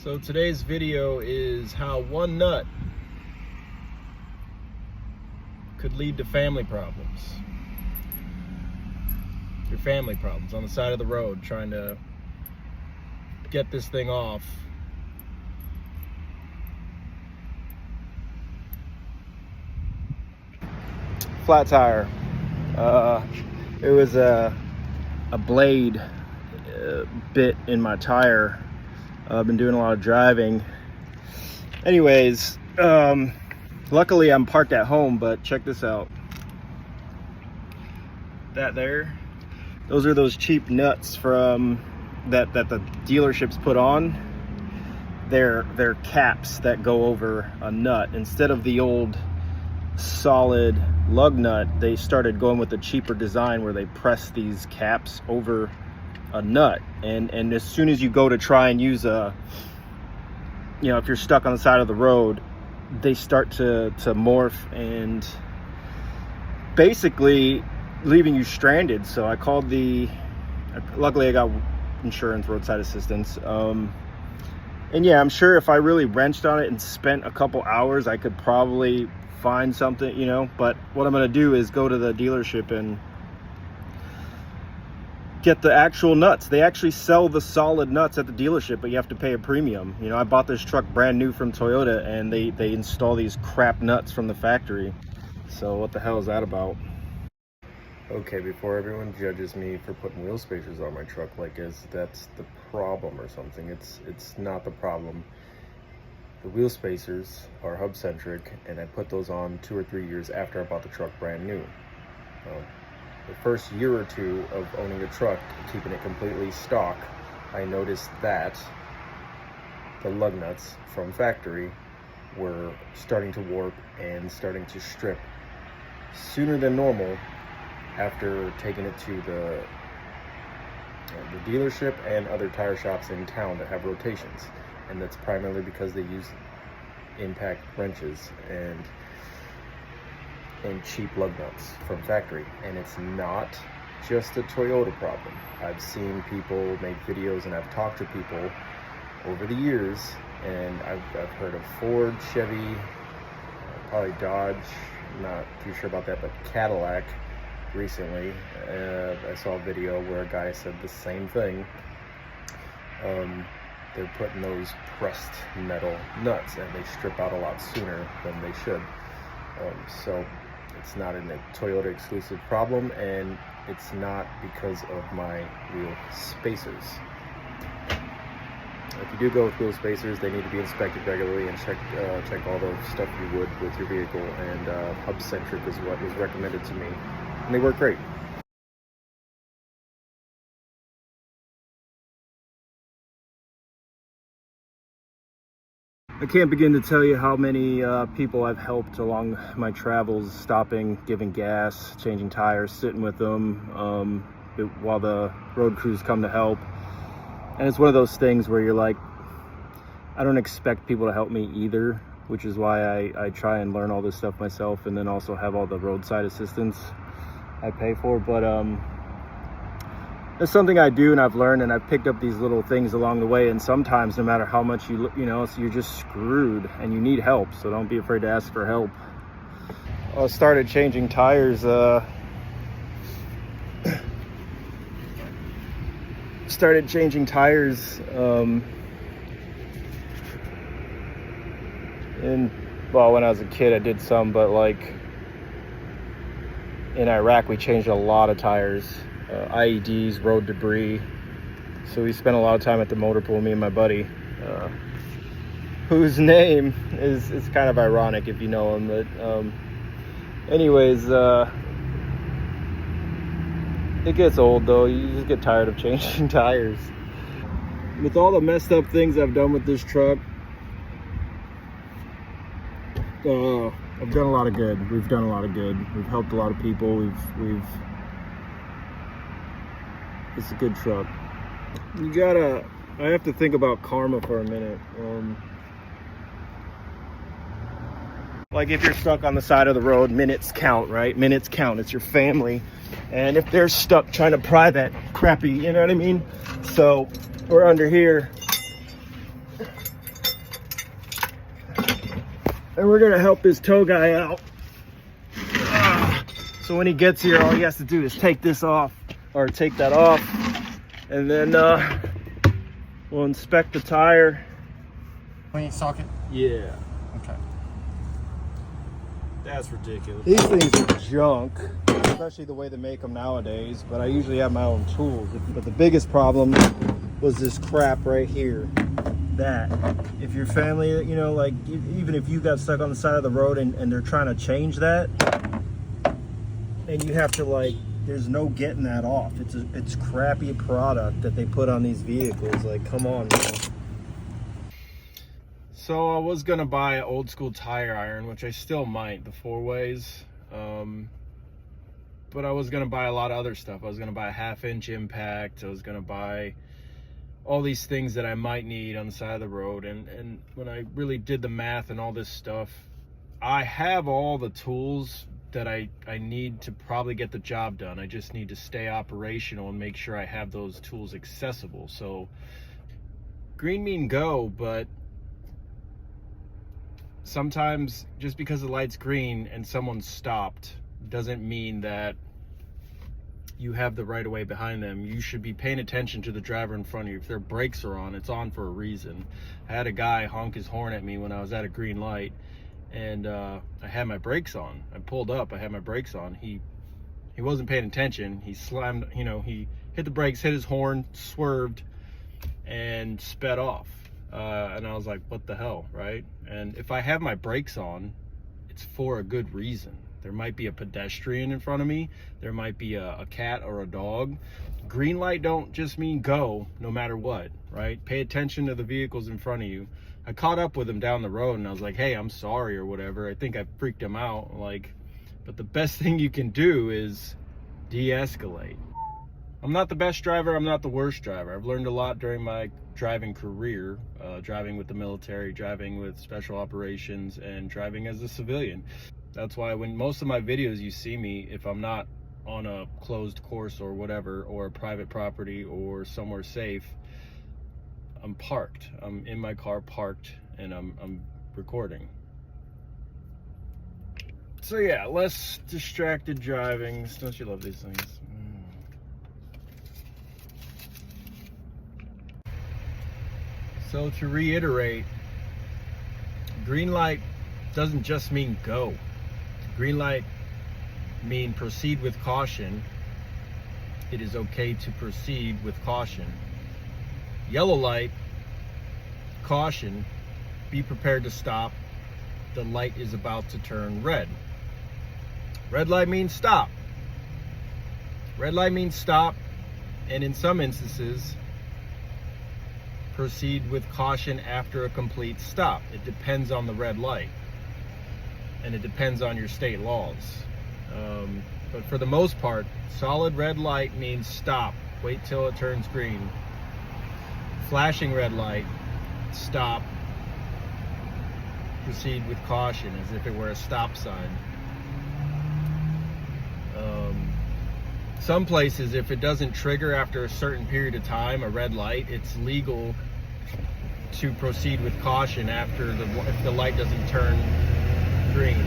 So today's video is how one nut could lead to family problems. Your family problems on the side of the road trying to get this thing off. Flat tire. It was a blade bit in my tire. I've been doing a lot of driving. Anyways, luckily I'm parked at home, but check this out. That there, those are those cheap nuts from that the dealerships put on. They're caps that go over a nut. Instead of the old solid lug nut, they started going with a cheaper design where they press these caps over a nut, and as soon as you go to try and use if you're stuck on the side of the road, they start to morph and basically leaving you stranded. So I called luckily I got insurance, roadside assistance, and yeah, I'm sure if I really wrenched on it and spent a couple hours, I could probably find something, but what I'm going to do is go to the dealership and get the actual nuts. They actually sell the solid nuts at the dealership, but you have to pay a premium. I bought this truck brand new from Toyota, and they install these crap nuts from the factory. So what the hell is that about? Okay, before everyone judges me for putting wheel spacers on my truck like that's the problem or something, it's not the problem. The wheel spacers are hub centric, and I put those on 2 or 3 years after I bought the truck brand new. The first year or two of owning a truck, keeping it completely stock, I noticed that the lug nuts from factory were starting to warp and starting to strip sooner than normal after taking it to the dealership and other tire shops in town that have rotations. And that's primarily because they use impact wrenches and cheap lug nuts from factory. And it's not just a Toyota problem. I've seen people make videos, and I've talked to people over the years, and I've heard of Ford, Chevy, probably Dodge, not too sure about that, but Cadillac recently. I saw a video where a guy said the same thing. They're putting those pressed metal nuts, and they strip out a lot sooner than they should. So it's not a Toyota exclusive problem, and it's not because of my wheel spacers. If you do go with wheel spacers, they need to be inspected regularly and check all the stuff you would with your vehicle, and hub centric is what was recommended to me, and they work great. I can't begin to tell you how many people I've helped along my travels, stopping, giving gas, changing tires, sitting with them while the road crews come to help. And it's one of those things where you're like, I don't expect people to help me either, which is why I try and learn all this stuff myself, and then also have all the roadside assistance I pay for. But it's something I do, and I've learned, and I've picked up these little things along the way. And sometimes, no matter how much so you're just screwed, and you need help. So don't be afraid to ask for help. I started changing tires. When I was a kid, I did some, but like in Iraq, we changed a lot of tires. IEDs, road debris. So we spent a lot of time at the motor pool, me and my buddy, whose name is kind of ironic if you know him. But anyways, it gets old though. You just get tired of changing tires. With all the messed up things I've done with this truck, I've done a lot of good. We've done a lot of good. We've helped a lot of people. It's a good truck. I have to think about karma for a minute. Like if you're stuck on the side of the road, minutes count, right? Minutes count. It's your family. And if they're stuck trying to pry that crappy, you know what I mean? So we're under here. And we're gonna help this tow guy out. So when he gets here, all he has to do is take this off, or take that off, and then we'll inspect the tire. Clean socket? Yeah. Okay. That's ridiculous. These things are junk, especially the way they make them nowadays, but I usually have my own tools. But the biggest problem was this crap right here. That if your family, you know, like even if you got stuck on the side of the road and they're trying to change that, and you have to, like, there's no getting that off. It's crappy product that they put on these vehicles. Like, come on, man. So I was gonna buy an old school tire iron, which I still might, the 4-ways. But I was gonna buy a lot of other stuff. I was gonna buy a 1/2-inch impact. I was gonna buy all these things that I might need on the side of the road. And when I really did the math and all this stuff, I have all the tools that I need to probably get the job done. I just need to stay operational and make sure I have those tools accessible. So green mean go, but sometimes just because the light's green and someone's stopped doesn't mean that you have the right of way behind them. You should be paying attention to the driver in front of you. If their brakes are on, it's on for a reason. I had a guy honk his horn at me when I was at a green light, and I had my brakes on. I pulled up, I had my brakes on. He wasn't paying attention. He slammed, you know, he hit the brakes, hit his horn, swerved, and sped off. And I was like, what the hell, right? And if I have my brakes on, it's for a good reason. There might be a pedestrian in front of me. There might be a cat or a dog. Green light don't just mean go, no matter what, right? Pay attention to the vehicles in front of you. I caught up with him down the road and I was like, hey, I'm sorry or whatever. I think I freaked him out. Like, but the best thing you can do is de-escalate. I'm not the best driver. I'm not the worst driver. I've learned a lot during my driving career, driving with the military, driving with special operations, and driving as a civilian. That's why when most of my videos you see me, if I'm not on a closed course or whatever, or a private property or somewhere safe, I'm parked. I'm in my car parked and I'm recording. So yeah, less distracted driving. Don't you love these things? So to reiterate, green light doesn't just mean go. Green light mean proceed with caution. It is okay to proceed with caution. Yellow light, caution, be prepared to stop. The light is about to turn red. Red light means stop. Red light means stop, and in some instances, proceed with caution after a complete stop. It depends on the red light, and it depends on your state laws. But for the most part, solid red light means stop. Wait till it turns green. Flashing red light, stop. Proceed with caution as if it were a stop sign. Some places, if it doesn't trigger after a certain period of time, a red light, it's legal to proceed with caution after if the light doesn't turn green.